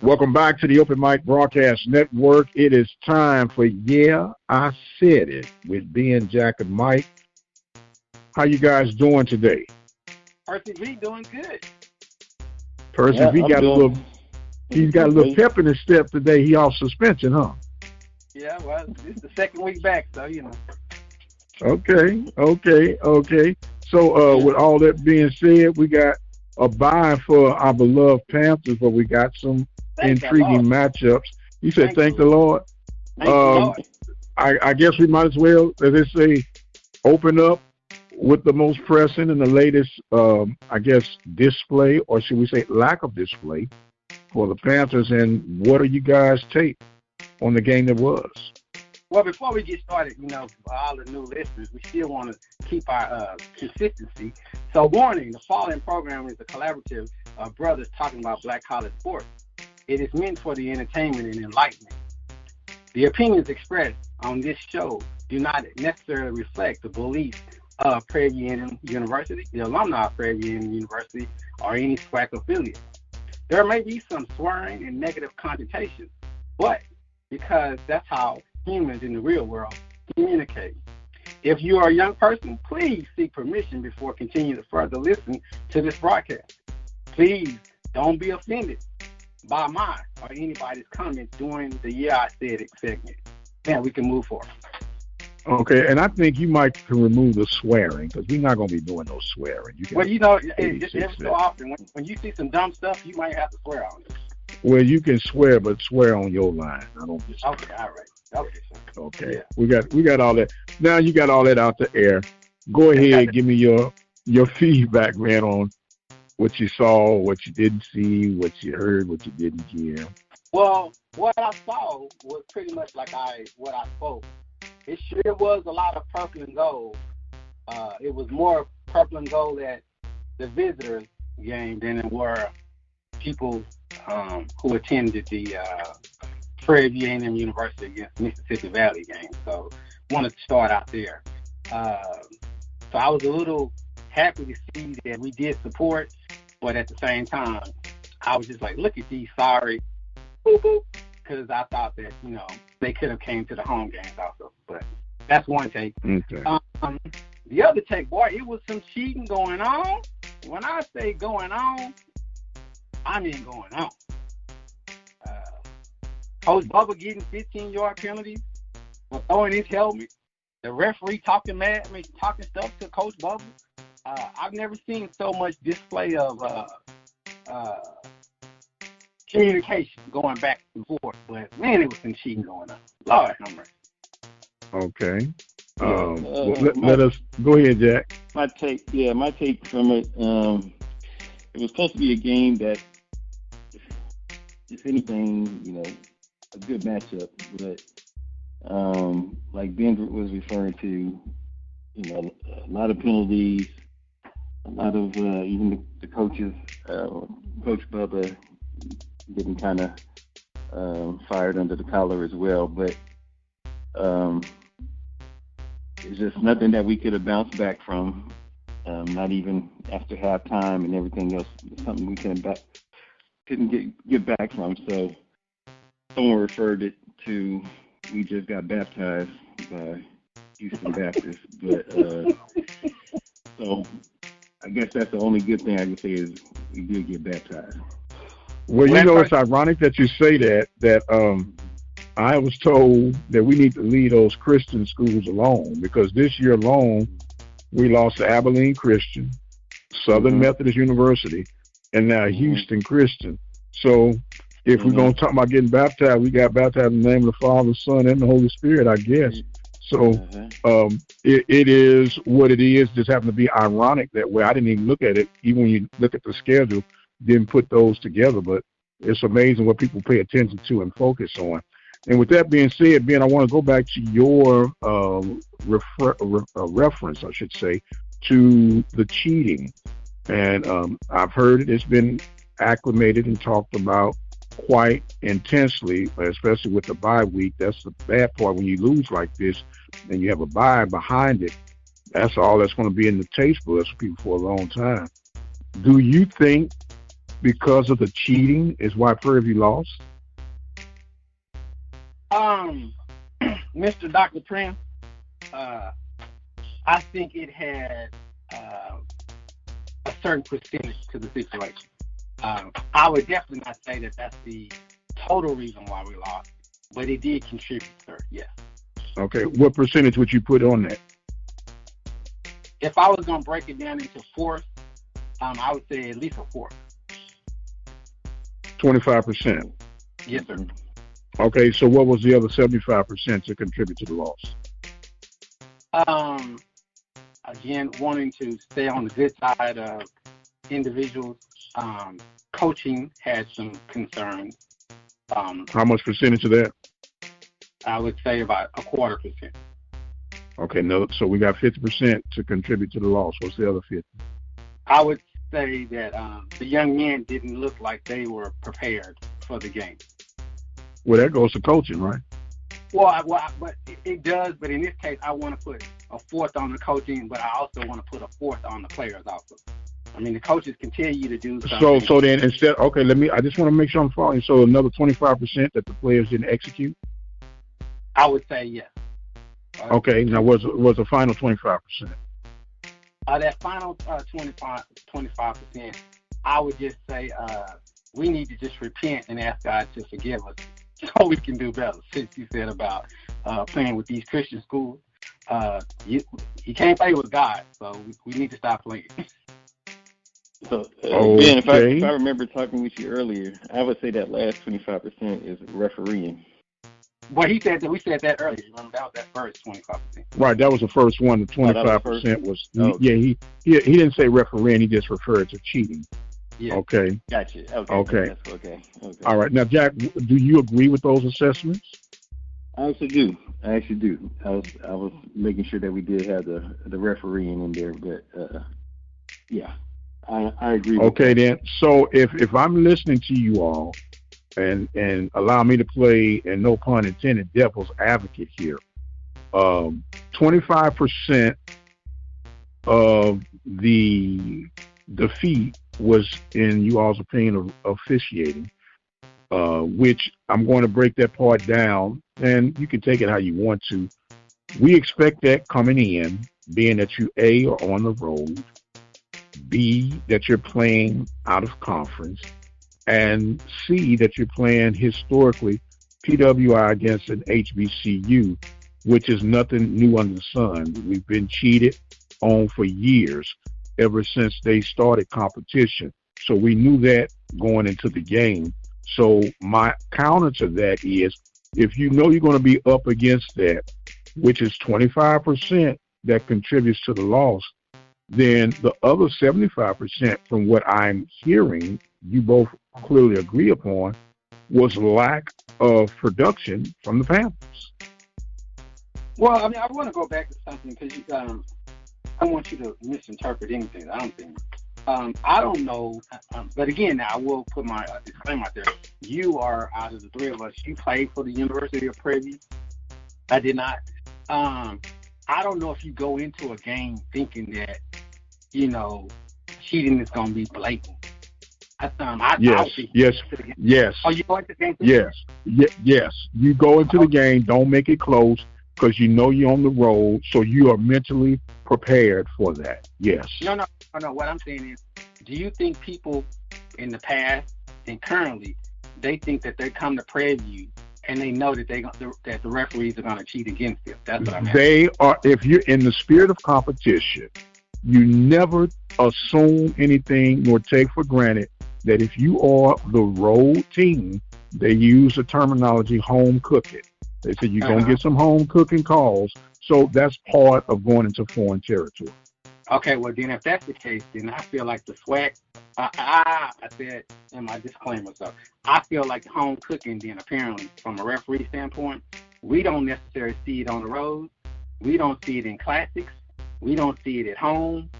Welcome back to the Open Mic Broadcast Network. It is time for Yeah, I Said It with Ben, Jack, and Mike. How you guys doing today? Percy V doing good. Percy V he's got a little pep in his step today. He off suspension, huh? Yeah, well, this is the second week back, so you know. Okay. So with all that being said, we got a bye for our beloved Panthers, but we got some intriguing matchups. You said thank the Lord. Thank the Lord. I guess we might as well, as they say, open up with the most pressing and the latest, display, or should we say lack of display, for the Panthers. And what do you guys take on the game that was? Well, before we get started, for all the new listeners, we still want to keep our consistency. So, warning, the following program is a collaborative of brothers talking about black college sports. It is meant for the entertainment and enlightenment. The opinions expressed on this show do not necessarily reflect the beliefs of Prairie University, the alumni of Prairie University, or any SWAC affiliate. There may be some swearing and negative connotations, but because that's how humans in the real world communicate. If you are a young person, please seek permission before continuing to further listen to this broadcast. Please don't be offended by my or anybody's comments during the Yeah, I Said It segment. Then we can move forward. Okay, and I think you might can remove the swearing, because we're not going to be doing no swearing. Just every so often, when you see some dumb stuff, you might have to swear on it. Well, you can swear, but swear on your line. I don't just. Okay, all right. Okay, yeah. we got all that. Now you got all that out the air. Go ahead, give me your feedback, man, on what you saw, what you didn't see, what you heard, what you didn't hear. Well, what I saw was pretty much like what I spoke. It sure was a lot of purple and gold. It was more purple and gold at the visitors game than it were people who attended the Prairie University against Mississippi Valley game. So wanted to start out there. So I was a little happy to see that we did support, but at the same time, I was just like, look at these sorry, because I thought that, they could have came to the home games also. But that's one take. Okay. The other take, boy, it was some cheating going on. When I say going on, I mean going on. Coach Bubba getting 15-yard penalties for throwing his helmet. The referee talking stuff to Coach Bubba. I've never seen so much display of communication going back and forth. But, man, it was some cheating going on. Lord have mercy. Okay. Let us go ahead, Jack. My take from it, it was supposed to be a game that, if anything, a good matchup, but like Ben was referring to, a lot of penalties, a lot of even the coaches, Coach Bubba getting kind of fired under the collar as well, but it's just nothing that we could have bounced back from, not even after halftime and everything else. It's something we couldn't get back from. So someone referred it to, we just got baptized by Houston Baptist, but so I guess that's the only good thing I can say is we did get baptized. Well, it's ironic that you say that I was told that we need to leave those Christian schools alone, because this year alone we lost to Abilene Christian, Southern Methodist University, and now Houston Christian. So if we're going to talk about getting baptized, we got baptized in the name of the Father, Son, and the Holy Spirit, I guess. So it is what it is. Just happened to be ironic that way. I didn't even look at it. Even when you look at the schedule, didn't put those together. But it's amazing what people pay attention to and focus on. And with that being said, Ben, I want to go back to your reference, I should say, to the cheating. And I've heard it. It's been acclimated and talked about quite intensely, especially with the bye week. That's the bad part when you lose like this and you have a bye behind it. That's all that's going to be in the taste buds for people for a long time. Do you think because of the cheating is why Prairie lost? Mr. Dr. Prim, I think it had a certain percentage to the situation. I would definitely not say that that's the total reason why we lost, but it did contribute, sir. Yes. Okay. What percentage would you put on that? If I was going to break it down into fourths, I would say at least a fourth. 25%. Yes, sir. Okay. So what was the other 75% to contribute to the loss? Again, wanting to stay on the good side of individuals. Coaching had some concerns. How much percentage of that? I would say about 25%. Okay, no. So we got 50% to contribute to the loss. What's the other 50? I would say that the young men didn't look like they were prepared for the game. Well, that goes to coaching, right? But it does. But in this case, I want to put a fourth on the coaching, but I also want to put a fourth on the players also. I mean, the coaches can tell you to do something. So then instead, okay, I just want to make sure I'm following. So another 25% that the players didn't execute? I would say yes. Okay, now what's the final 25%? That final 25%, I would just say we need to just repent and ask God to forgive us so we can do better. Since you said about playing with these Christian schools, you can't play with God, so we need to stop playing. So, Ben, if I remember talking with you earlier, I would say that last 25% is refereeing. Well, we said that earlier. Remember, that was that first 25%. Right, that was the first one. The 25% was. He didn't say refereeing. He just referred to cheating. Yeah. Okay. Gotcha. Okay. Okay. All right. Now, Jack, do you agree with those assessments? I actually do. I was making sure that we did have the refereeing in there, but yeah, I agree. Okay, then. So if I'm listening to you all, and allow me to play, and no pun intended, devil's advocate here, 25% of the defeat was, in you all's opinion, of officiating, which I'm going to break that part down, and you can take it how you want to. We expect that coming in, being that you A, are on the road, B, that you're playing out of conference, and C, that you're playing historically PWI against an HBCU, which is nothing new under the sun. We've been cheated on for years, ever since they started competition. So we knew that going into the game. So my counter to that is, if you know you're going to be up against that, which is 25% that contributes to the loss, then the other 75%, from what I'm hearing, you both clearly agree upon, was lack of production from the Panthers. Well, I mean, I want to go back to something, because I don't want you to misinterpret anything. I don't think. I don't know, but again, now I will put my disclaimer out there. You are, out of the three of us, you played for the University of Prairie. I did not. I don't know if you go into a game thinking that, cheating is going to be blatant. Yes. Oh, you go into the game? Yes. You go into the game. Don't make it close, because you know you're on the road, so you are mentally prepared for that. Yes. No. What I'm saying is, do you think people in the past and currently, they think that they come to Prairie View and they know that that the referees are going to cheat against them? That's what I'm asking. They are. If you're in the spirit of competition, you never assume anything nor take for granted that if you are the road team, they use the terminology home cooking. They say you're going to get some home cooking calls. So that's part of going into foreign territory. Okay, well, then if that's the case, then I feel like the SWAC, I said in my disclaimer, so I feel like home cooking, then apparently from a referee standpoint, we don't necessarily see it on the road. We don't see it in classics. We don't see it at home.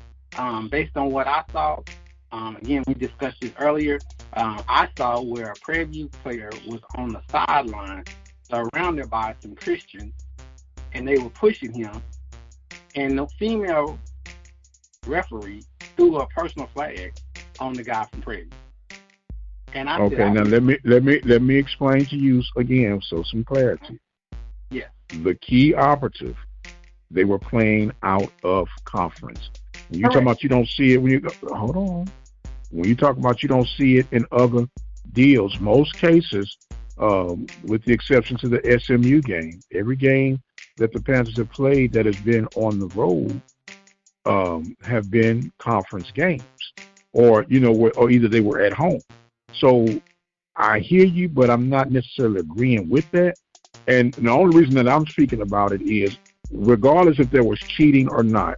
Based on what I saw, again, we discussed this earlier, I saw where a Prairie View player was on the sideline surrounded by some Christians, and they were pushing him, and the female referee threw a personal flag on the guy from Prairie. And I Okay, said, now let me explain to you again, so some clarity. yeah. The key operative, they were playing out of conference. When you talk Correct. about you don't see it when you go, hold on. When you talk about you don't see it in other deals, most cases, with the exception to the SMU game, every game that the Panthers have played that has been on the road have been conference games, or or either they were at home. So I hear you, but I'm not necessarily agreeing with that. And the only reason that I'm speaking about it is, regardless if there was cheating or not,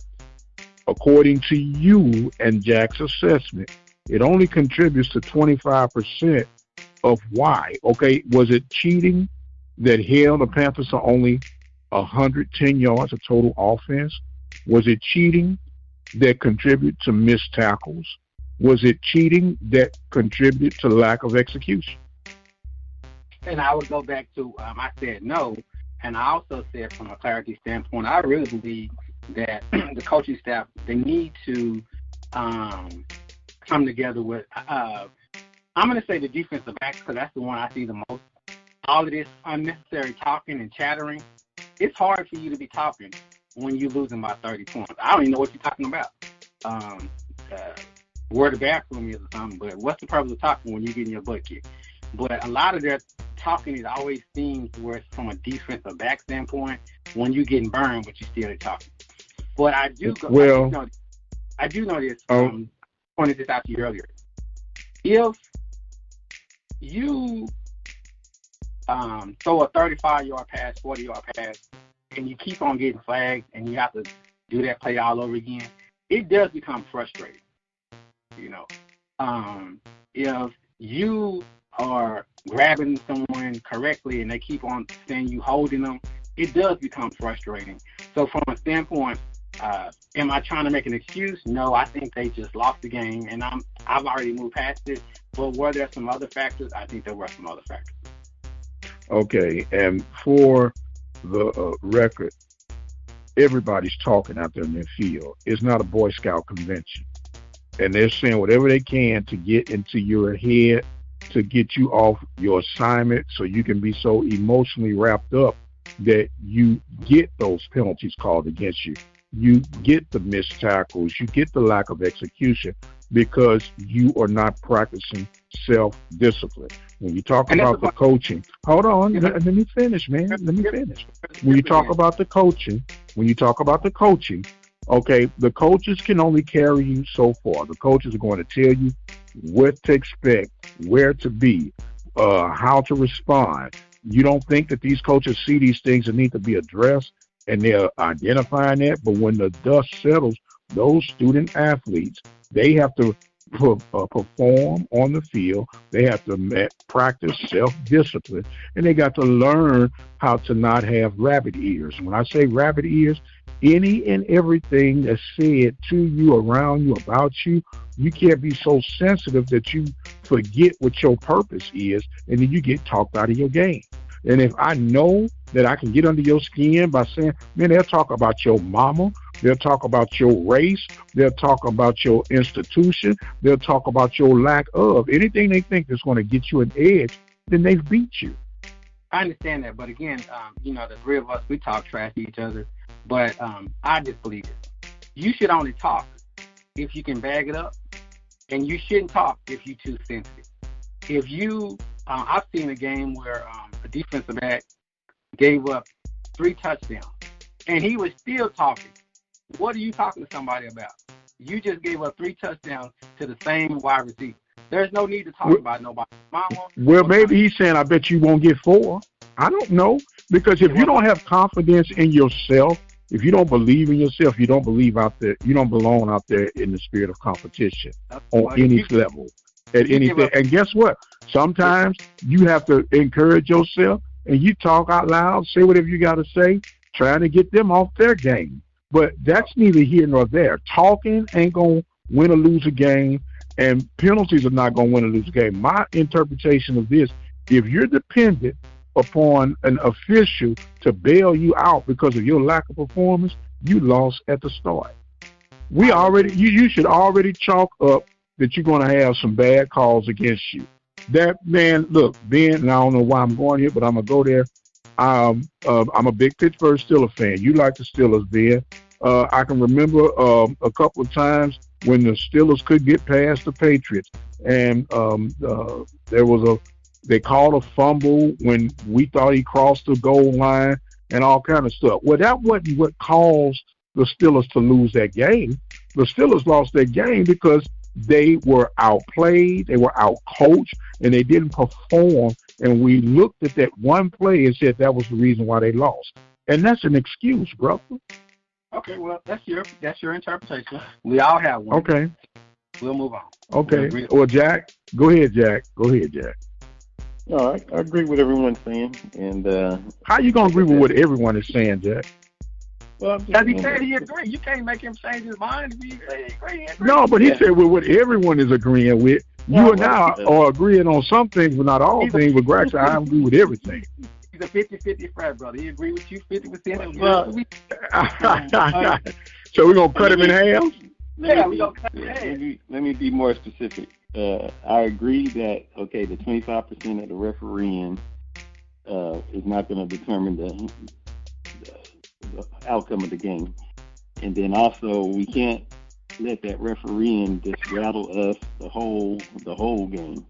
according to you and Jack's assessment, it only contributes to 25% of why. Okay, was it cheating that held the Panthers to only 110 yards of total offense? Was it cheating that contributed to missed tackles? Was it cheating that contributed to lack of execution? And I would go back to, I said no. And I also said, from a clarity standpoint, I really believe that the coaching staff, they need to come together with, I'm going to say the defensive backs, because that's the one I see the most. All of this unnecessary talking and chattering, it's hard for you to be talking when you're losing by 30 points. I don't even know what you're talking about. Where the bathroom is or something, but what's the purpose of talking when you're getting your butt kicked? But a lot of their talking is always themed where it's from a defensive back standpoint when you're getting burned, but you're still talking. But I do know this. Pointed this out to you earlier. If you throw a 35-yard pass, 40-yard pass, and you keep on getting flagged, and you have to do that play all over again, it does become frustrating. If you are grabbing someone correctly and they keep on saying you holding them, it does become frustrating. So from a standpoint, am I trying to make an excuse? No, I think they just lost the game, and I've already moved past it. But were there some other factors? I think there were some other factors. Okay, and for the record, everybody's talking out there in their field. It's not a Boy Scout convention. And they're saying whatever they can to get into your head, to get you off your assignment so you can be so emotionally wrapped up that you get those penalties called against you. You get the missed tackles, you get the lack of execution because you are not practicing self-discipline. When you talk about the coaching, hold on, let me finish, man. Let me finish. When you talk about the coaching, okay, the coaches can only carry you so far. The coaches are going to tell you what to expect, where to be, how to respond. You don't think that these coaches see these things that need to be addressed and they're identifying that, but when the dust settles, those student athletes, they have to perform on the field. They have to practice self-discipline, and they got to learn how to not have rabbit ears. When I say rabbit ears, any and everything that's said to you, around you, about you, you can't be so sensitive that you forget what your purpose is, and then you get talked out of your game. And if I know that I can get under your skin by saying, man, they'll talk about your mama, they'll talk about your race, they'll talk about your institution, they'll talk about your lack of anything they think that's going to get you an edge, then they've beat you. I understand that, but again, the three of us, we talk trash to each other, but I just believe it. You should only talk if you can bag it up, and you shouldn't talk if you're too sensitive. If you, I've seen a game where a defensive back gave up 3 touchdowns, and he was still talking. What are you talking to somebody about? You just gave up 3 touchdowns to the same wide receiver. There's no need to talk about nobody. Well, maybe he's saying, I bet you won't get 4. I don't know. Because if you don't have confidence in yourself, if you don't believe in yourself, you don't believe out there, you don't belong out there in the spirit of competition on any level, at anything. And guess what? Sometimes you have to encourage yourself and you talk out loud, say whatever you got to say, trying to get them off their game. But that's neither here nor there. Talking ain't going to win or lose a game, and penalties are not going to win or lose a game. My interpretation of this, if you're dependent upon an official to bail you out because of your lack of performance, you lost at the start. You should already chalk up that you're going to have some bad calls against you. That man, look, Ben, and I don't know why I'm going here, but I'm gonna go there. I'm a big Pittsburgh Steelers fan. You like the Steelers, Ben? I can remember a couple of times when the Steelers could get past the Patriots, and there was they called a fumble when we thought he crossed the goal line and all kind of stuff. Well, that wasn't what caused the Steelers to lose that game. The Steelers lost that game because they were outplayed, they were outcoached, and they didn't perform. And we looked at that one play and said that was the reason why they lost. And that's an excuse, brother. Okay, well, that's your interpretation. We all have one. Okay. We'll move on. Okay. Well, Jack, go ahead, Jack. No, I agree with everyone's saying. And how you gonna agree with what everyone is saying, Jack? Well, because he said he agreed. You can't make him change his mind if he agree. No, but he said with what everyone is agreeing with. You and I are agreeing on some things, but not all things. But Greg said I agree with everything. He's a 50-50 frat, brother. He agree with you 50%. Well, so we're gonna cut him in half. Yeah, we're gonna cut him in half. Let me be more specific. I agree that the 25% of the refereeing is not going to determine the outcome of the game, and then also we can't let that refereeing just rattle us the whole game.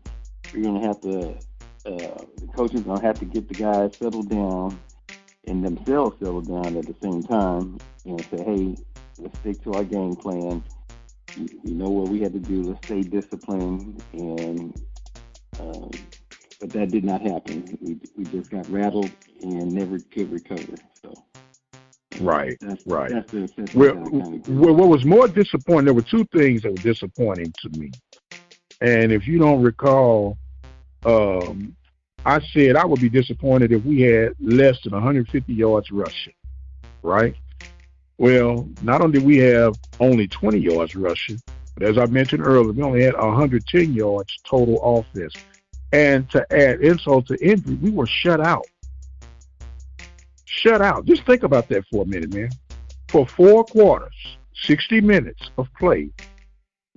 We're going to have to. The coaching's going to have to get the guys settled down and themselves settled down at the same time and say, hey, let's stick to our game plan. You know what we had to do. Let's stay disciplined, and but that did not happen. We just got rattled and never could recover. So, right. That's well, what was more disappointing? There were two things that were disappointing to me, and if you don't recall, I said I would be disappointed if we had less than 150 yards rushing. Right. Well, not only did we have only 20 yards rushing, but as I mentioned earlier, we only had 110 yards total offense. And to add insult to injury, we were shut out. Shut out. Just think about that for a minute, man. For 4 quarters, 60 minutes of play,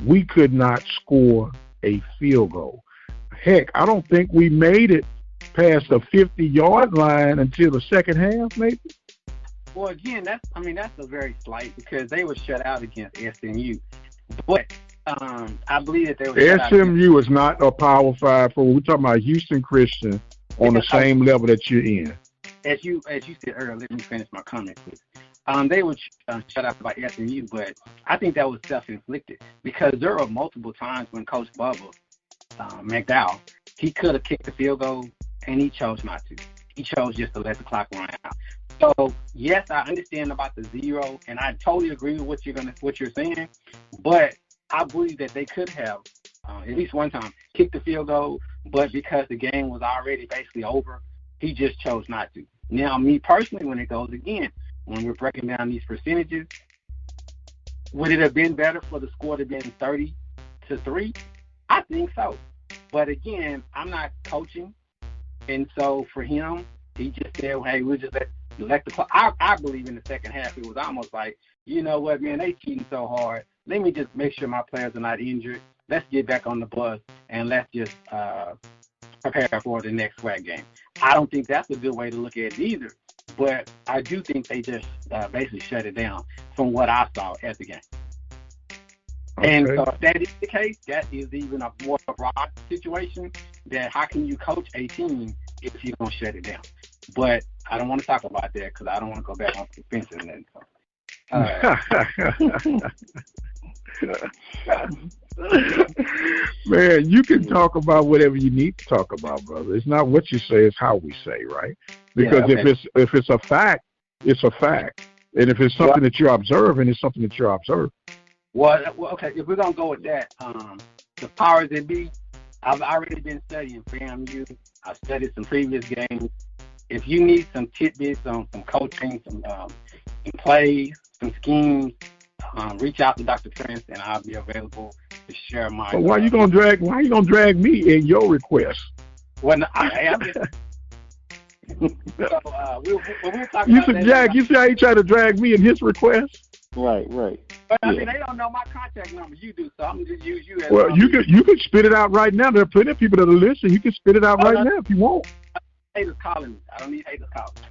we could not score a field goal. Heck, I don't think we made it past the 50-yard line until the second half, maybe. Well, again, that's a very slight because they were shut out against SMU. But I believe that they were shut out. SMU is not a Power 5. We're talking about Houston Christian on the same level that you're in. As you said earlier, let me finish my comment, please. They were shut out by SMU, but I think that was self-inflicted because there were multiple times when Coach Bubba McDowell, he could have kicked the field goal, and he chose not to. He chose just to let the clock run out. So yes, I understand about the 0, and I totally agree with what you're saying. But I believe that they could have at least one time kicked the field goal, but because the game was already basically over, he just chose not to. Now, me personally, when it goes again, when we're breaking down these percentages, would it have been better for the score to have been 30-3? I think so. But again, I'm not coaching, and so for him, he just said, "Hey, we'll just let the clock." I believe in the second half, it was almost like, you know what, man, they cheating so hard. Let me just make sure my players are not injured. Let's get back on the bus and let's just prepare for the next SWAC game. I don't think that's a good way to look at it either, but I do think they just basically shut it down from what I saw at the game. Okay. And so if that is the case, that is even a more broad situation that how can you coach a team if you're going to shut it down? But I don't want to talk about that because I don't want to go back on the fence and then. Man, you can talk about whatever you need to talk about, brother. It's not what you say, it's how we say, right? Because if it's a fact, it's a fact. And if it's something that you're observing, it's something that you're observing. Well, okay, if we're going to go with that, the powers that be, I've already been studying FAMU. I've studied some previous games. If you need some tidbits on some coaching, some plays, some schemes, reach out to Dr. Prince, and I'll be available to share my. But why you gonna drag me in your request? Well, I am. So we'll talk you about said, that. Jack, you see how he tried to drag me in his request? Right. But I mean, they don't know my contact number. You do, so I'm gonna just use you as. Well, you can spit it out right now. There are plenty of people that are listening. You can spit it out right now if you want. Haters calling me. I don't need haters calling me.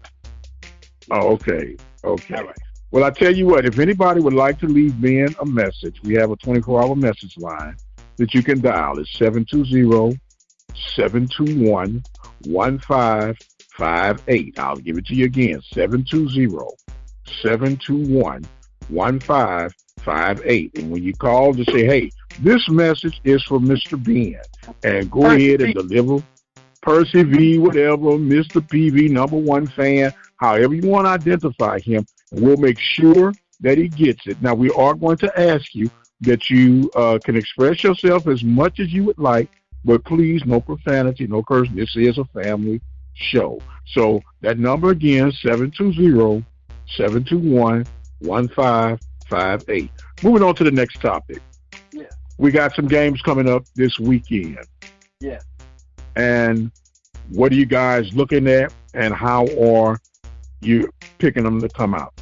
Oh, okay. Okay. All right. Well, I tell you what, if anybody would like to leave Ben a message, we have a 24-hour message line that you can dial. It's 720-721-1558. I'll give it to you again, 720-721-1558. And when you call, just say, hey, this message is for Mr. Ben. And go ahead and deliver Percy V, whatever, Mr. PV, #1 fan, however you want to identify him. And we'll make sure that he gets it. Now, we are going to ask you that you can express yourself as much as you would like, but please, no profanity, no cursing. This is a family show. So that number again, 720-721-1558. Moving on to the next topic. Yeah. We got some games coming up this weekend. Yeah. And what are you guys looking at, and how are you picking them to come out?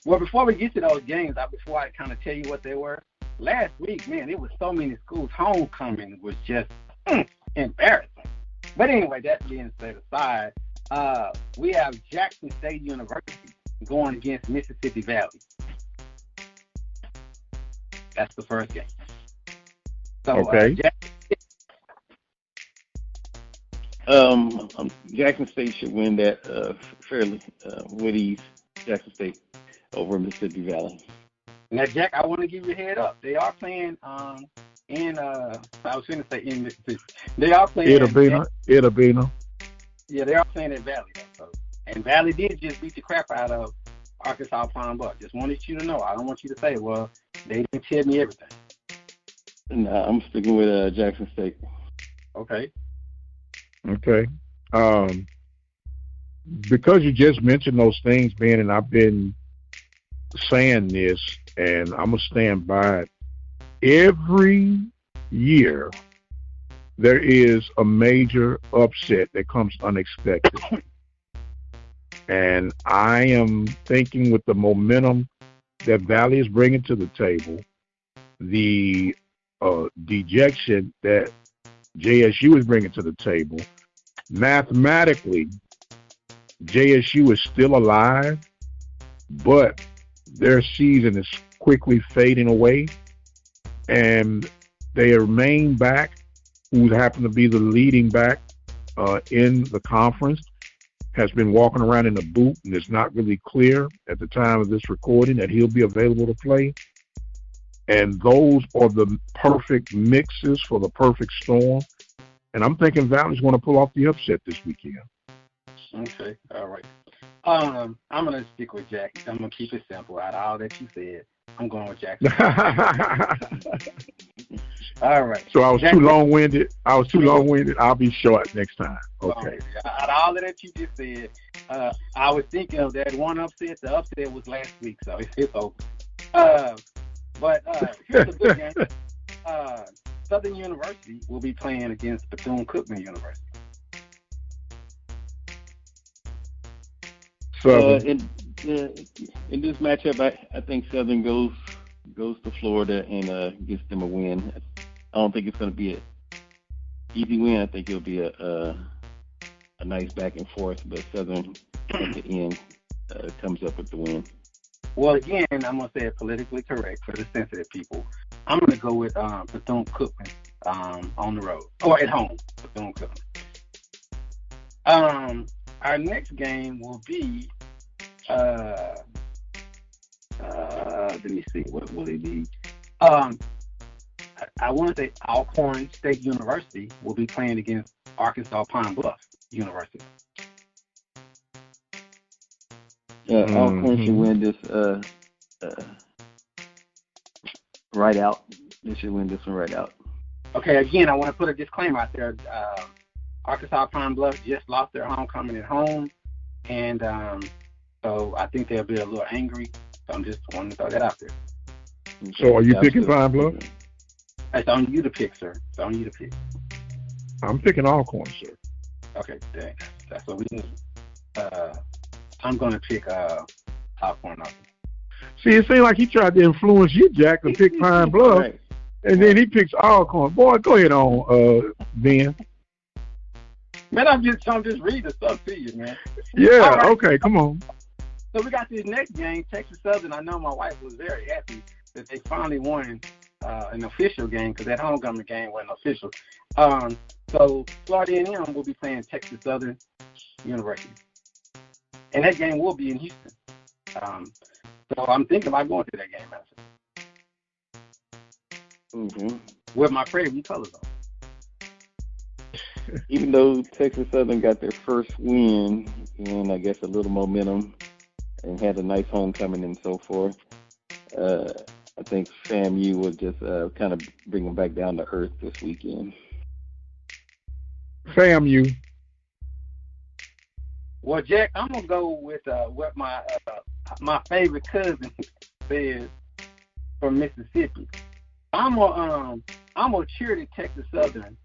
Well, before we get to those games, before I kind of tell you what they were, last week, man, it was so many schools. Homecoming was just embarrassing. But anyway, that being set aside, we have Jackson State University going against Mississippi Valley. That's the first game. So, okay. Jackson State should win that fairly with ease. Jackson State over Mississippi Valley. Now, Jack, I want to give you a head up. They are playing in I was going to say in Mississippi. They are playing Itabena. Yeah, they are playing at Valley. So. And Valley did just beat the crap out of Arkansas Pine Bluff. Just wanted you to know. I don't want you to say, well, they didn't tell me everything. No, I'm sticking with Jackson State. Okay. Okay. Because you just mentioned those things, Ben, and I've been saying this, and I'm going to stand by it. Every year, there is a major upset that comes unexpected. And I am thinking with the momentum that Valley is bringing to the table, the dejection that JSU is bringing to the table, mathematically, JSU is still alive, but their season is quickly fading away, and their main back, who happen to be the leading back in the conference, has been walking around in a boot, and it's not really clear at the time of this recording that he'll be available to play. And those are the perfect mixes for the perfect storm. And I'm thinking Valley's going to pull off the upset this weekend. Okay, all right. I'm going to stick with Jack. I'm going to keep it simple. Out of all that you said, I'm going with Jackson. All right. So I was too long-winded. I'll be short next time. Okay. Out of all of that you just said, I was thinking of that one upset. The upset was last week, so it's over. But here's a good game. Southern University will be playing against Bethune-Cookman University. In this matchup, I think Southern goes to Florida and gets them a win. I don't think it's going to be an easy win. I think it'll be a nice back and forth, but Southern at the end comes up with the win. Well, again, I'm going to say it politically correct for the sensitive people. I'm going to go with Bethune-Cookman on the road, or at home, Bethune-Cookman. Our next game will be, let me see, what will it be? I want to say Alcorn State University will be playing against Arkansas Pine Bluff University. Alcorn should win this right out. They should win this one right out. Okay, again, I want to put a disclaimer out there. Arkansas Pine Bluff just lost their homecoming at home, and so I think they'll be a little angry. So I'm just wanting to throw that out there. So are you picking Pine Bluff? It's on you to pick, sir. It's on you to pick. I'm picking Alcorn, sir. Okay, that's what we need. I'm going to pick Alcorn. See, it seemed like he tried to influence you, Jack, to pick Pine Bluff, Right. and then he picks Alcorn. Boy, go ahead on, Ben. Man, I'm just reading the stuff to you, man. Yeah, All right. okay, come on. So we got this next game, Texas Southern. I know my wife was very happy that they finally won an official game because that homecoming game wasn't official. So Florida A&M will be playing Texas Southern University, and that game will be in Houston. So I'm thinking about going to that game Mm-hmm. with my Prairie colors on. Even though Texas Southern got their first win and I guess a little momentum and had a nice homecoming and so forth, I think FAMU will just kind of bring them back down to earth this weekend. FAMU. Well, Jack, I'm gonna go with what my favorite cousin says from Mississippi. I'm gonna cheer the Texas Southern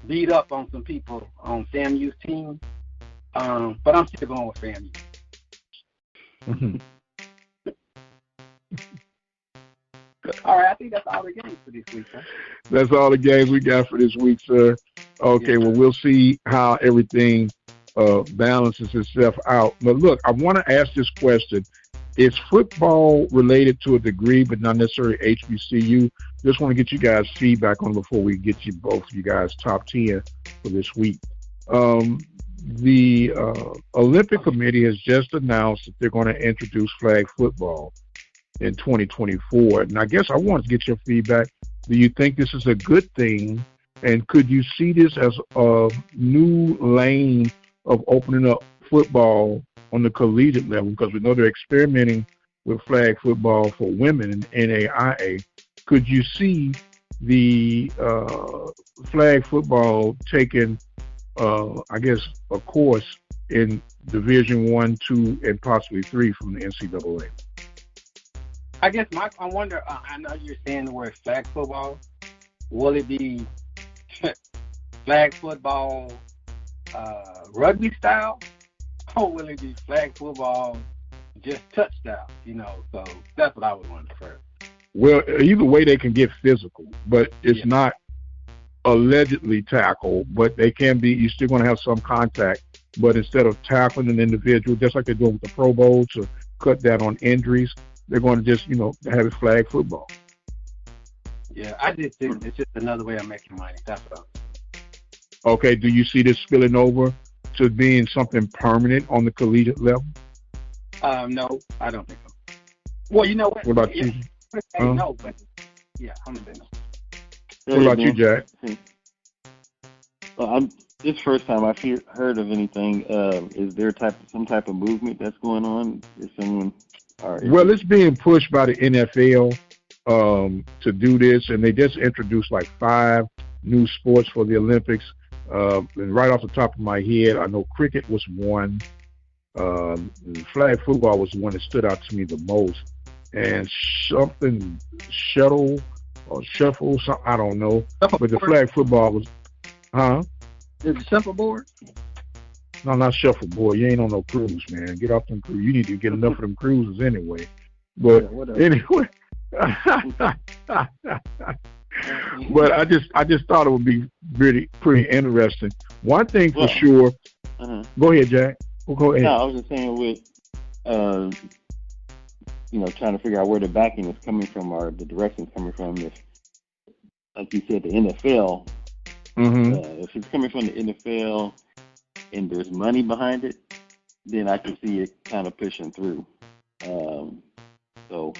beat up on some people on FAMU's team, but I'm still going with FAMU. All right, I think that's all the games for this week, huh? That's all the games we got for this week, sir. Okay, well, we'll see how everything balances itself out. But look, I want to ask this question. Is football related to a degree, but not necessarily HBCU? Just want to get you guys' feedback on it before we get you both, you guys, top 10 for this week. The Olympic Committee has just announced that they're going to introduce flag football in 2024. And I guess I want to get your feedback. Do you think this is a good thing? And could you see this as a new lane of opening up football on the collegiate level? Because we know they're experimenting with flag football for women in NAIA. Could you see the flag football taking, I guess, a course in Division 1, 2, and possibly 3 from the NCAA? I guess I wonder, I know you're saying the word flag football. Will it be flag football rugby style? Or will it be flag football just touchdown? So that's what I would want to prefer. Well, either way they can get physical, but it's not allegedly tackle, but they can be, you're still going to have some contact, but instead of tackling an individual, just like they're doing with the Pro Bowl to cut down on injuries, they're going to just, have it flag football. Yeah, I just think it's just another way of making money. That's all. Okay, do you see this spilling over to being something permanent on the collegiate level? No, I don't think so. Well, you know what? What about you? No, but yeah, I'm going to say no. What about you, Jack? Well, this first time I've heard of anything. Is there some type of movement that's going on? Is someone? Well, it's being pushed by the NFL to do this, and they just introduced like 5 new sports for the Olympics. And right off the top of my head, I know cricket was one. Flag football was the one that stood out to me the most. And something shuffle, something, I don't know. But the flag football was, Is it shuffleboard? No, not shuffleboard. You ain't on no cruise, man. Get off them cruise. You need to get enough of them cruises anyway. But anyway, but I just thought it would be pretty interesting. One thing for sure. Go ahead, Jack. Go ahead. No, I was just saying with trying to figure out where the backing is coming from or the direction is coming from. If, like you said, the NFL. If it's coming from the NFL and there's money behind it, then I can see it kind of pushing through. So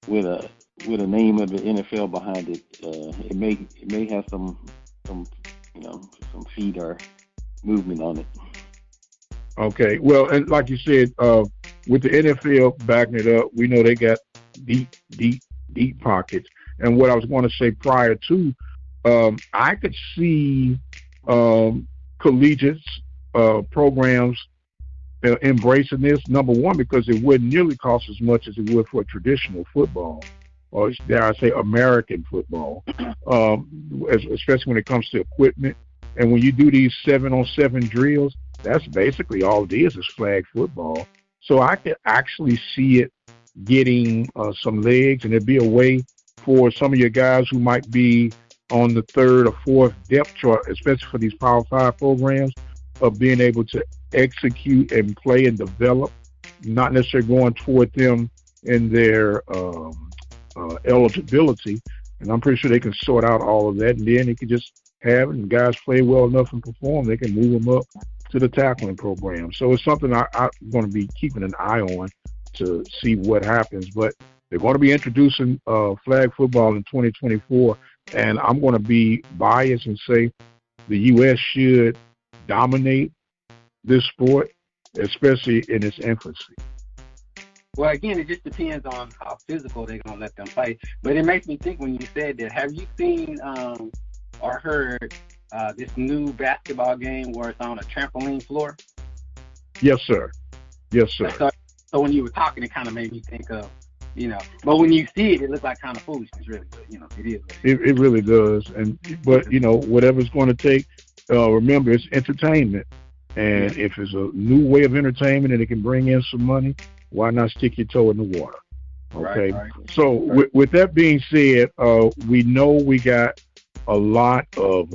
with a name of the NFL behind it, it may have some feet or movement on it. Okay, well, and like you said, with the NFL backing it up, we know they got deep pockets. And what I was going to say prior to, I could see collegiates programs embracing this. Number one, because it wouldn't nearly cost as much as it would for traditional football, or dare I say American football, especially when it comes to equipment. And when you do these 7-on-7 drills, that's basically all it is flag football. So I could actually see it getting some legs, and it'd be a way for some of your guys who might be on the third or fourth depth chart, especially for these Power 5 programs, of being able to execute and play and develop, not necessarily going toward them in their eligibility. And I'm pretty sure they can sort out all of that, and then they can just have it, and guys play well enough and perform, they can move them up to the tackling program. So it's something I'm going to be keeping an eye on to see what happens. But they're going to be introducing flag football in 2024, and I'm going to be biased and say the U.S. should dominate this sport, especially in its infancy. Well, again, it just depends on how physical they're going to let them play. But it makes me think when you said that, have you seen or heard this new basketball game where it's on a trampoline floor? Yes, sir. Yes, sir. So when you were talking, it kind of made me think of, but when you see it, it looks like kind of foolishness, really. But, it is. It really does. But, whatever it's going to take, remember, it's entertainment. And if it's a new way of entertainment and it can bring in some money, why not stick your toe in the water? Okay. Right. So with that being said, we know we got a lot of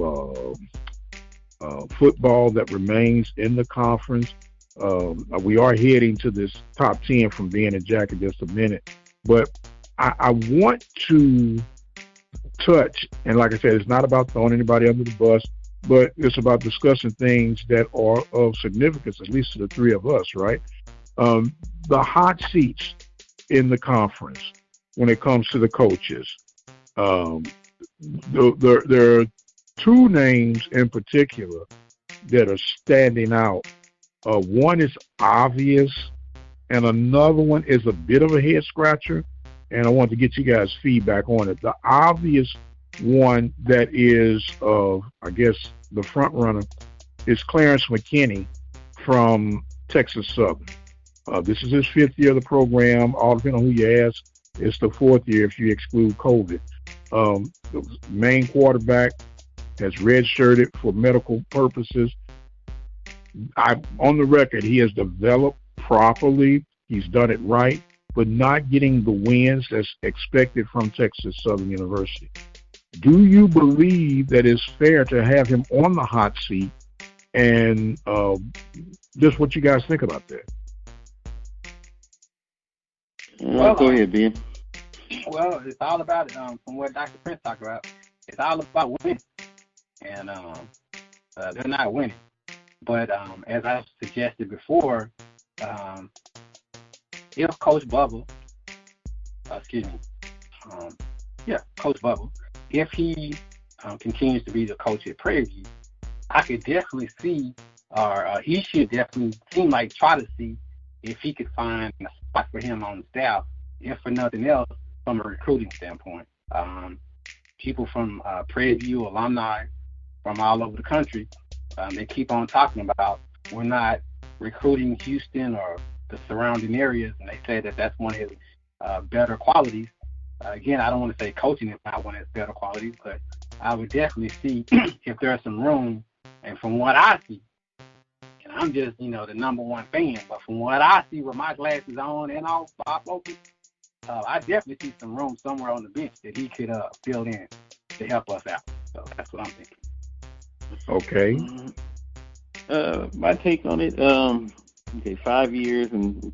football that remains in the conference. We are heading to this top 10 from being in Jack in just a minute. But I want to touch, and like I said, it's not about throwing anybody under the bus, but it's about discussing things that are of significance, at least to the three of us, right? The hot seats in the conference when it comes to the coaches. There are two names in particular that are standing out. One is obvious, and another one is a bit of a head scratcher, and I want to get you guys' feedback on it. The obvious one that is, I guess, the front runner is Clarence McKinney from Texas Southern. This is his 5th year of the program. All depending on who you ask, it's the 4th year if you exclude COVID. The main quarterback has redshirted for medical purposes. On the record, he has developed properly. He's done it right, but not getting the wins that's expected from Texas Southern University. Do you believe that it's fair to have him on the hot seat? And just what you guys think about that? Well, go ahead, Ben. Well, it's all about, from what Dr. Prince talked about, it's all about winning. And they're not winning. But as I suggested before, if Coach Bubble, Coach Bubble, if he continues to be the coach at Prairie, I could definitely see, or he should definitely try to see if he could find a spot for him on the staff, if for nothing else, from a recruiting standpoint. People from Prairie View, alumni from all over the country, they keep on talking about we're not recruiting Houston or the surrounding areas, and they say that that's one of his better qualities. Again, I don't want to say coaching is not one of his better qualities, but I would definitely see if there's some room. And from what I see, and I'm just, the number one fan, but from what I see with my glasses on and off, focus, I definitely see some room somewhere on the bench that he could fill in to help us out. So that's what I'm thinking. Okay. My take on it, 5 years, and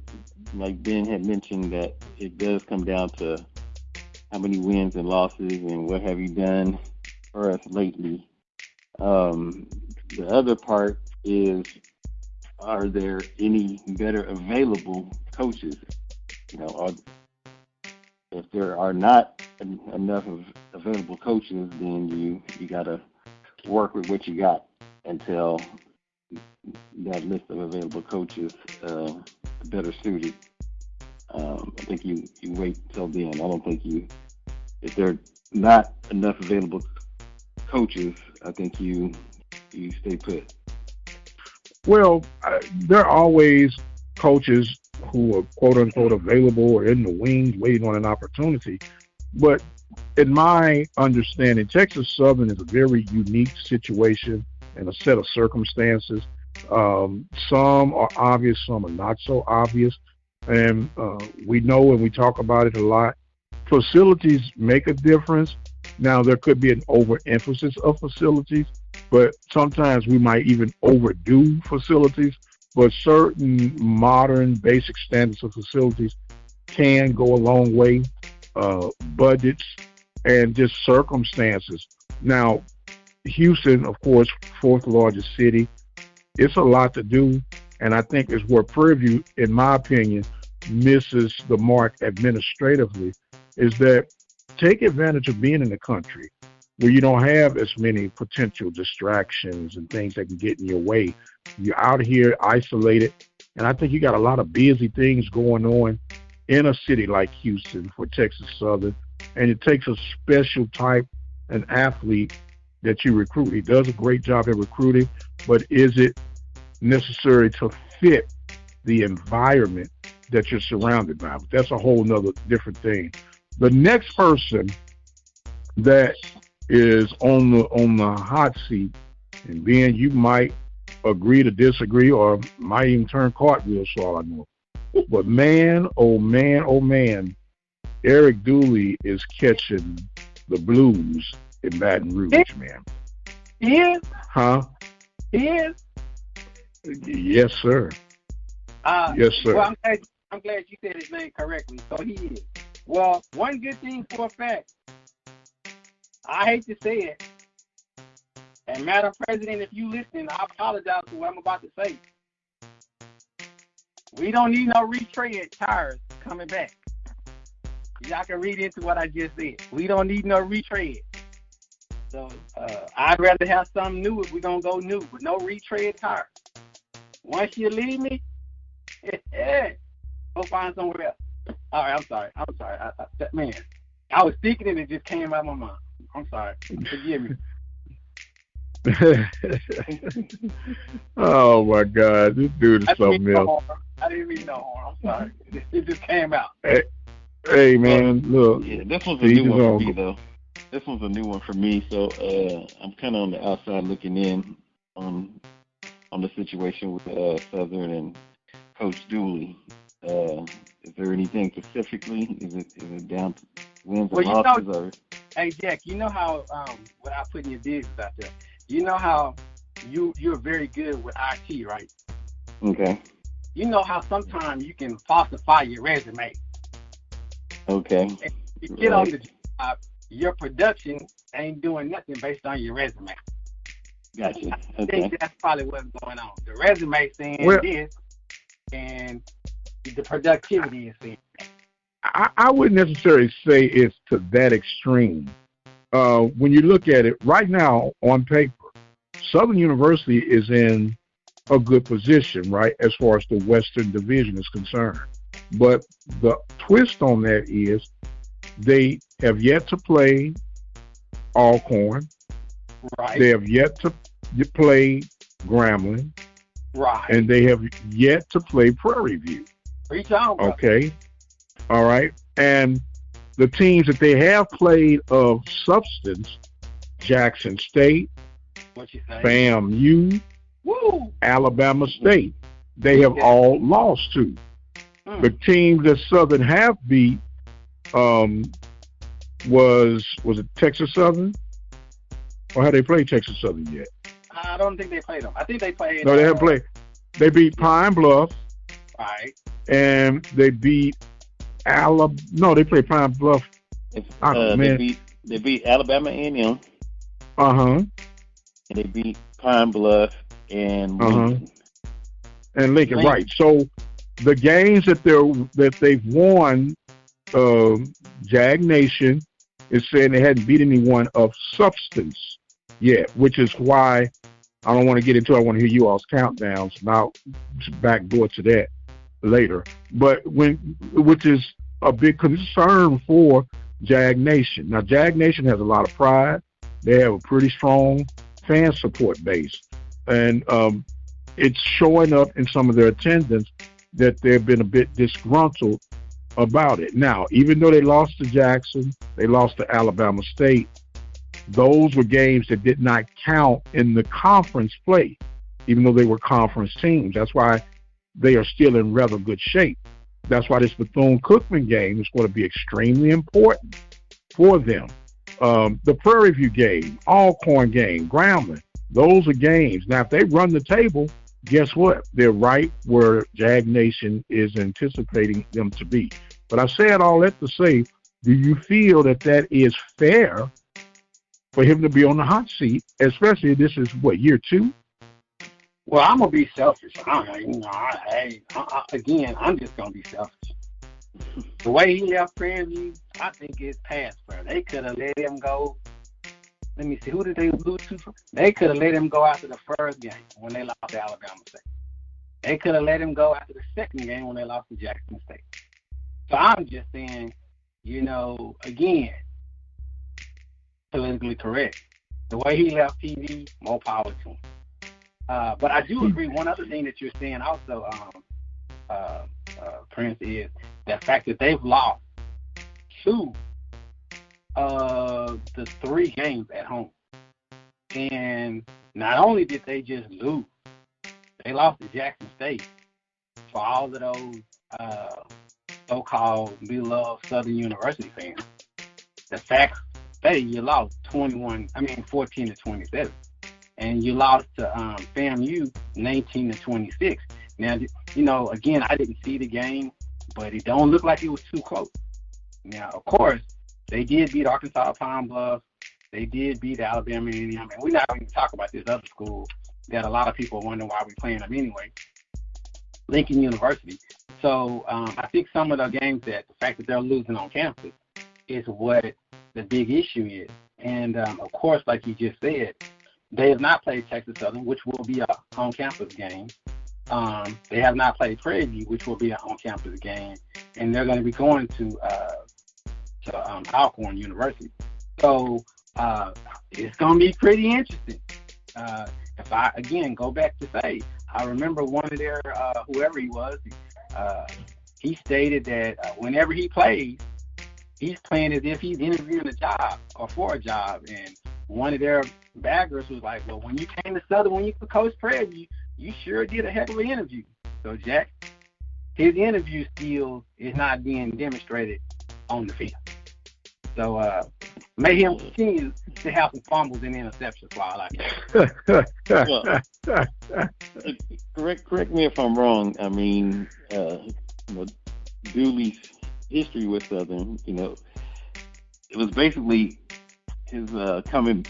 like Ben had mentioned, that it does come down to how many wins and losses and what have you done for us lately. The other part is, are there any better available coaches? Or if there are not enough of available coaches, then you got to work with what you got until that list of available coaches better suited. I think you wait till then. I don't think if there are not enough available coaches, I think you stay put. Well, there are always coaches who are quote-unquote available or in the wings waiting on an opportunity. But in my understanding, Texas Southern is a very unique situation and a set of circumstances. Some are obvious, some are not so obvious. and we know and we talk about it a lot. Facilities make a difference. Now, there could be an overemphasis of facilities, but sometimes we might even overdo facilities. But certain modern basic standards of facilities can go a long way. Budgets and just circumstances. Now, Houston, of course, fourth largest city. It's a lot to do, and I think is where Prairie View, in my opinion, misses the mark administratively. Is that take advantage of being in the country where you don't have as many potential distractions and things that can get in your way. You're out here isolated, and I think you got a lot of busy things going on in a city like Houston for Texas Southern, and it takes a special type an athlete that you recruit. He does a great job at recruiting, but is it necessary to fit the environment that you're surrounded by? But that's a whole nother different thing. The next person that is on the hot seat, and Ben, you might agree to disagree or might even turn cartwheels for all I know. But man, oh man, oh man, Eric Dooley is catching the blues in Baton Rouge, man. He is? Huh? He is? Yes, sir. Yes, sir. Well, I'm glad you said his name correctly. So he is. Well, one good thing for a fact, I hate to say it, and Madam President, if you listen, I apologize for what I'm about to say. We don't need no retread tires coming back. Y'all can read into what I just said. We don't need no retread. So I'd rather have something new if we're going to go new, with no retread tires. Once you leave me, go find somewhere else. All right, I'm sorry. Man, I was thinking it and it just came out of my mind. I'm sorry. Forgive me. Oh, my God. This dude is something else. I didn't mean no harm. I'm sorry. It just came out. Hey man, look. Yeah, this one's a new one for me, though. This one's a new one for me, so I'm kind of on the outside looking in on the situation with Southern and Coach Dooley. Is there anything specifically? Is it down to wins and losses? Or? Hey, Jack, you know how, without putting your business out there, you know how you're very good with IT, right? Okay. You know how sometimes you can falsify your resume. Okay. And you get on the job, your production ain't doing nothing based on your resume. Gotcha. Okay. I think that's probably what's going on. The resume saying this, and the productivity is saying that. I wouldn't necessarily say it's to that extreme. When you look at it right now on paper, Southern University is in a good position, right, as far as the Western Division is concerned. But the twist on that is they have yet to play Alcorn. Right. They have yet to play Grambling. Right. And they have yet to play Prairie View. Reach on, brother. Okay. All right. And the teams that they have played of substance, Jackson State, FAMU, Alabama State, they have all lost to. The teams that Southern have beat was it Texas Southern? Or have they played Texas Southern yet? I don't think they played them. I think they played. No, they haven't played. They beat Pine Bluff. Right. And they beat Alabama. No, they played Pine Bluff. They beat Alabama A&M. And they beat Pine Bluff and Lincoln. And Lincoln, right. So the games that they've won, Jag Nation is saying they hadn't beat anyone of substance yet, which is why I don't want to get into it. I want to hear you all's countdowns, and I'll backdoor to that later. But which is a big concern for Jag Nation. Now, Jag Nation has a lot of pride. They have a pretty strong fan support base, and it's showing up in some of their attendance that they've been a bit disgruntled about it. Now, even though they lost to Jackson, they lost to Alabama State, those were games that did not count in the conference play, even though they were conference teams. That's why they are still in rather good shape. That's why this Bethune-Cookman game is going to be extremely important for them. The Prairie View game, Alcorn game, Grambling, those are games. Now, if they run the table, guess what? They're right where Jag Nation is anticipating them to be. But I said all that to say, do you feel that that is fair for him to be on the hot seat, especially this is, what, year 2? Well, I'm going to be selfish. Again, I'm just going to be selfish. The way he left Prairie View, I think it's past fair. They could have let him go. Let me see, who did they lose to? They could have let him go after the first game when they lost to Alabama State. They could have let him go after the second game when they lost to Jackson State. So I'm just saying, again, politically correct. The way he left TV, more power to him. But I do agree. One other thing that you're saying also, Prince, is the fact that they've lost 2 of the 3 games at home. And not only did they just lose, they lost to Jackson State. For all of those so-called beloved Southern University fans, the fact that you lost 14 to 27. And you lost to FAMU 19 to 26. Now, again, I didn't see the game, but it don't look like it was too close. Now, of course, they did beat Arkansas Pine Bluff. They did beat Alabama A&M. And we're not going to talk about this other school that a lot of people wonder why we're playing them anyway, Lincoln University. So I think some of the games, that the fact that they're losing on campus is what the big issue is. And, of course, like you just said, they have not played Texas Southern, which will be an on-campus game. They have not played Prairie View, which will be an on-campus game. And they're going to be going to Alcorn University. So it's going to be pretty interesting. If I, again, go back to say, I remember one of their, whoever he was, he stated that whenever he plays, he's playing as if he's interviewing a job or for a job. And one of their baggers was like, well, when you came to Southern, when you could coach Prairie View, you sure did a heck of an interview. So, Jack, his interview skills is not being demonstrated on the field. So, may him continue to have some fumbles and interceptions while I well, correct me if I'm wrong. I mean, Dooley's history with Southern, it was basically his coming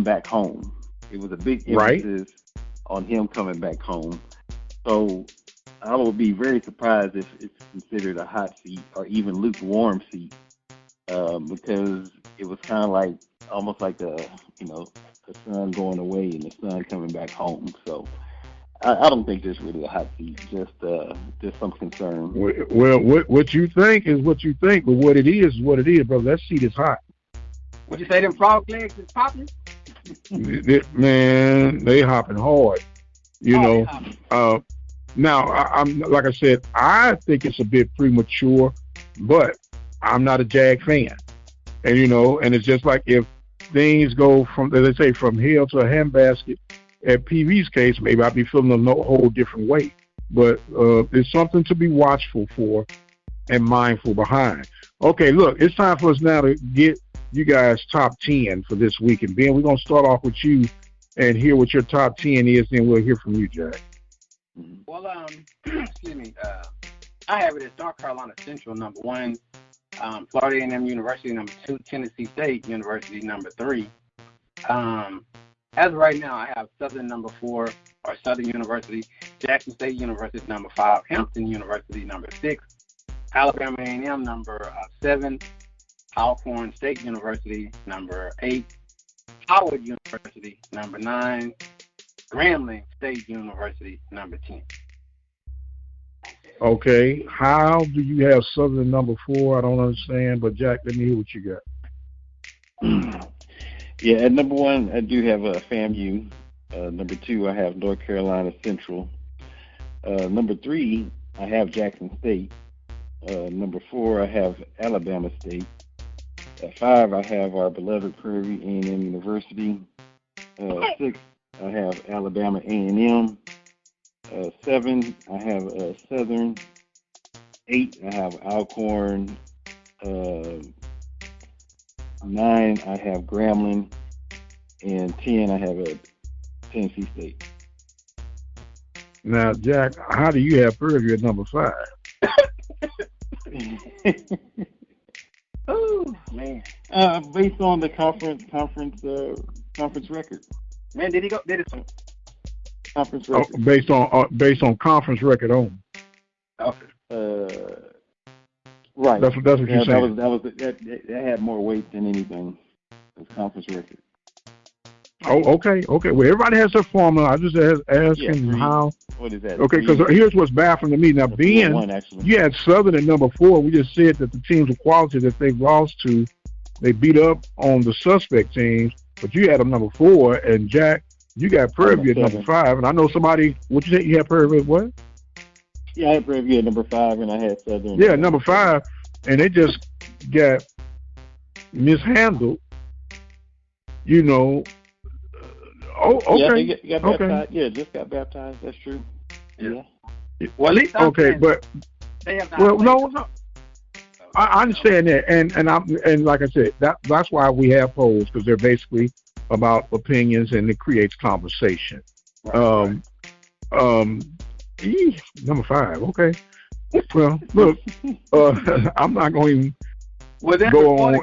back home. It was a big emphasis on him coming back home. So I would be very surprised if it's considered a hot seat or even lukewarm seat, because it was kind of like almost like the sun going away and the sun coming back home. So I don't think there's really a hot seat. Just some concern. Well, what you think is what you think, but what it is what it is, brother. That seat is hot. What you say? Them frog legs is popping? Man, they hopping hard. Now, I'm like I said, I think it's a bit premature, but I'm not a Jag fan, and and it's just like if things go from, as they say, from hell to a handbasket. At PV's case, maybe I'd be feeling a whole different way, but it's something to be watchful for and mindful behind. Okay, look, it's time for us now to get you guys' top 10 for this week. And Ben, we're going to start off with you and hear what your top 10 is, then we'll hear from you, Jack. Well, excuse me. I have it as North Carolina Central, number 1, Florida A&M University, number 2, Tennessee State University, number 3. As of right now, I have Southern number 4, or Southern University, Jackson State University number 5, Hampton University number 6, Alabama A&M number 7, Alcorn State University number 8, Howard University number 9, Grambling State University number 10. Okay, how do you have Southern number 4? I don't understand, but Jack, let me hear what you got. Yeah, at number 1, I do have FAMU. Number 2, I have North Carolina Central. Number 3, I have Jackson State. Number 4, I have Alabama State. At 5, I have our beloved Prairie A&M University. 6, I have Alabama A&M. 7, I have Southern. 8, I have Alcorn. 9, I have Grambling. And 10, I have a Tennessee State. Now, Jack, how do you have Prairie at number 5? Oh man. Based on the conference record. Man, did he go? Did it? Conference record. Based on conference record only. Okay. Right. That's what you're saying. That had more weight than anything. The conference record. Oh, okay. Well, everybody has their formula. I just asking how. What is that? Okay, because here's what's baffling to me. Now, Ben, you had Southern at number 4. We just said that the teams of quality that they lost to, they beat up on the suspect teams, but you had them number 4. And Jack, you got Prairie at number 5. And I know somebody. What you say? You had Prairie at what? Yeah, I had Prairie at number 5, and I had Southern. Yeah, number 5, and they just got mishandled. You know. Oh, okay. Yeah, got baptized. Yeah, just got baptized. That's true. Yeah. Well, at least but they have not. Well, no. I understand that, and like I said, that's why we have polls, because they're basically about opinions and it creates conversation. Right. Number 5. Okay. Well, look, I'm not going to go on.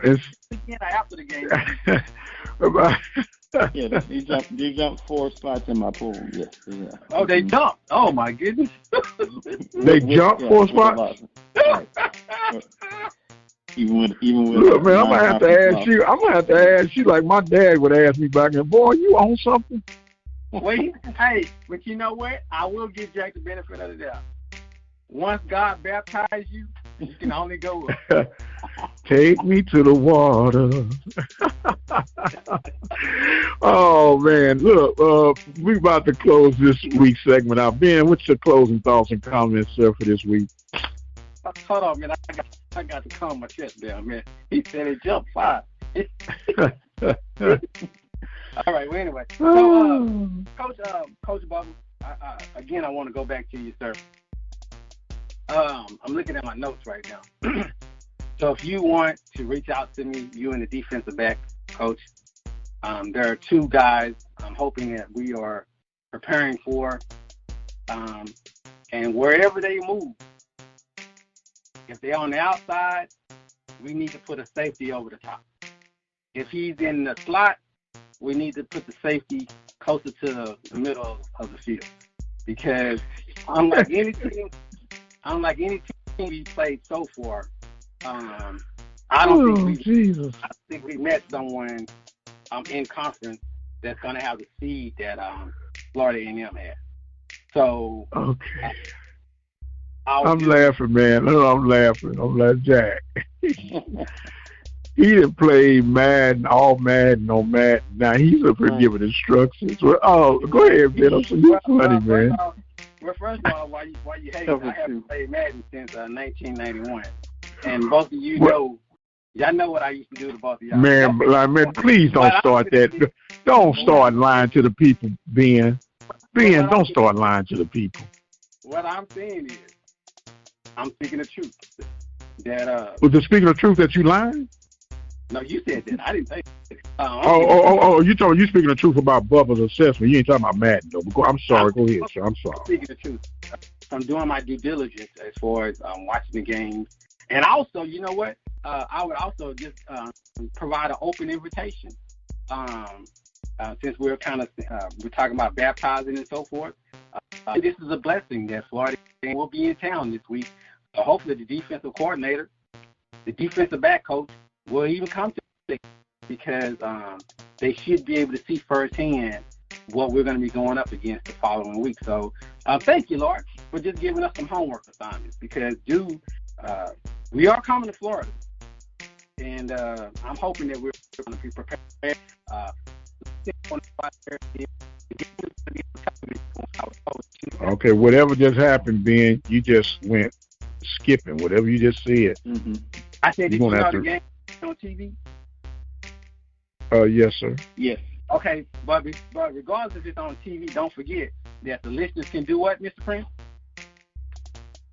After the game. Yeah, they jumped 4 spots in my pool. Yeah. Oh, they jumped. Oh my goodness. They jumped 4 spots. Right. Even with. Look, man, I'm gonna have to ask you like my dad would ask me back then. Boy, you on something? Wait, hey, but you know what? I will give Jack the benefit of the doubt. Once God baptized you, you can only go up. Take me to the water. Oh, man. Look, we're about to close this week's segment out. Ben, what's your closing thoughts and comments, sir, for this week? Hold on, man. I got to calm my chest down, man. He said it jumped 5. All right, well, anyway. So, Coach Bubba, again, I want to go back to you, sir. I'm looking at my notes right now. So if you want to reach out to me, you and the defensive back coach, there are 2 guys I'm hoping that we are preparing for. And wherever they move, if they're on the outside, we need to put a safety over the top. If he's in the slot, we need to put the safety closer to the middle of the field. Because unlike any team we played so far, I think we met someone in conference that's going to have the seed that Florida A&M had. So okay, I'm laughing, man. I'm laughing, Jack. He didn't play Madden, all Madden on Madden. Now he's up here giving instructions. Well, go ahead, Ben. You're funny, man. Well, first of all, why you hate it? I haven't played Madden since 1991, and both of you know, y'all know what I used to do to both of y'all. Man, please don't start that. Don't start lying to the people, Ben. Ben, don't start lying to the people. What I'm saying is, I'm speaking the truth. That was the speaking of truth that you lying? No, you said that. I didn't say that. You speaking the truth about Bubba's assessment. You ain't talking about Madden, though. I'm sorry. Go ahead, sir. I'm sorry. Speaking the truth. I'm doing my due diligence as far as watching the games. And also, you know what? I would also just provide an open invitation. Since we're we're talking about baptizing and so forth. This is a blessing that Florida will be in town this week. So hopefully the defensive coordinator, the defensive back coach, will even come to it, because they should be able to see firsthand what we're going to be going up against the following week. So thank you, Lord, for just giving us some homework assignments, because we are coming to Florida, and I'm hoping that we're going to be prepared. Okay, whatever just happened, Ben, you just went skipping. Whatever you just said. Mm-hmm. I said, did you know the game on TV? Yes, sir. Yes. Okay, but regardless if it's on TV, don't forget that the listeners can do what, Mr. Prince?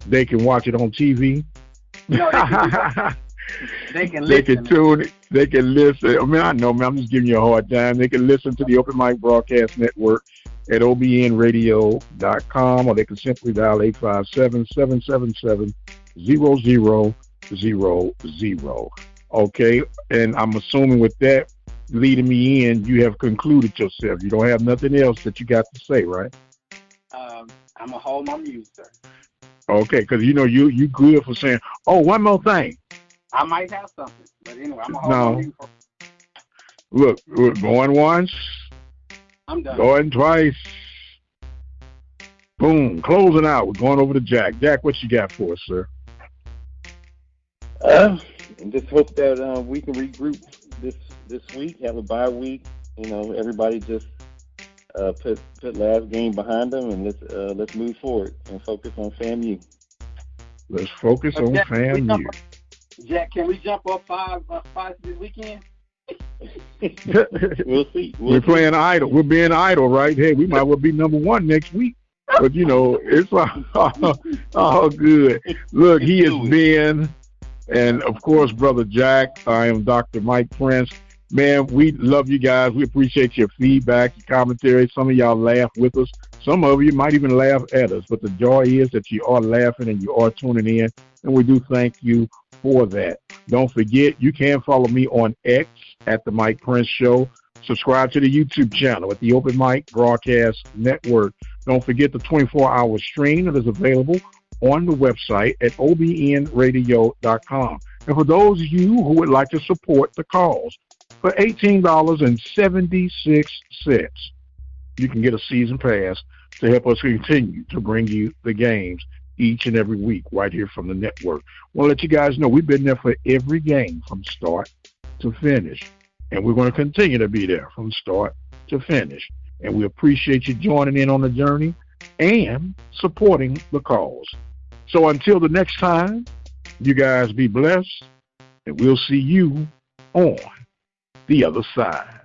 they can watch it on TV. No, they can listen. They can tune it. They can listen. I mean, I know, man. I'm just giving you a hard time. They can listen to the Open Mic Broadcast Network at obnradio.com, or they can simply dial 857-777-0000. Okay, and I'm assuming with that leading me in, you have concluded yourself. You don't have nothing else that you got to say, right? I'm going to hold my mute, sir. Okay, because you know you good for saying, oh, one more thing. I might have something, but anyway, I'm going to hold my mute. Look, we're going once. I'm done. Going twice. Boom, closing out. We're going over to Jack. Jack, what you got for us, sir? And just hope that we can regroup this week, have a bye week. You know, everybody just put last game behind them, and let's move forward and focus on FAMU. Let's focus on FAMU. Jack, can we jump up five this weekend? We'll see. We're playing idle. We're being idle, right? Hey, we might well be number one next week. But, you know, it's all good. Look, he has been, and, of course, Brother Jack, I am Dr. Mike Prince. Man, we love you guys. We appreciate your feedback, your commentary. Some of y'all laugh with us. Some of you might even laugh at us. But the joy is that you are laughing and you are tuning in, and we do thank you for that. Don't forget, you can follow me on X at The Mike Prince Show. Subscribe to the YouTube channel at the Open Mic Broadcast Network. Don't forget the 24-hour stream that is available on the website at obnradio.com. And for those of you who would like to support the cause, for $18.76, you can get a season pass to help us continue to bring you the games each and every week right here from the network. I want to let you guys know we've been there for every game from start to finish. And we're going to continue to be there from start to finish. And we appreciate you joining in on the journey and supporting the cause. So until the next time, you guys be blessed, and we'll see you on the other side.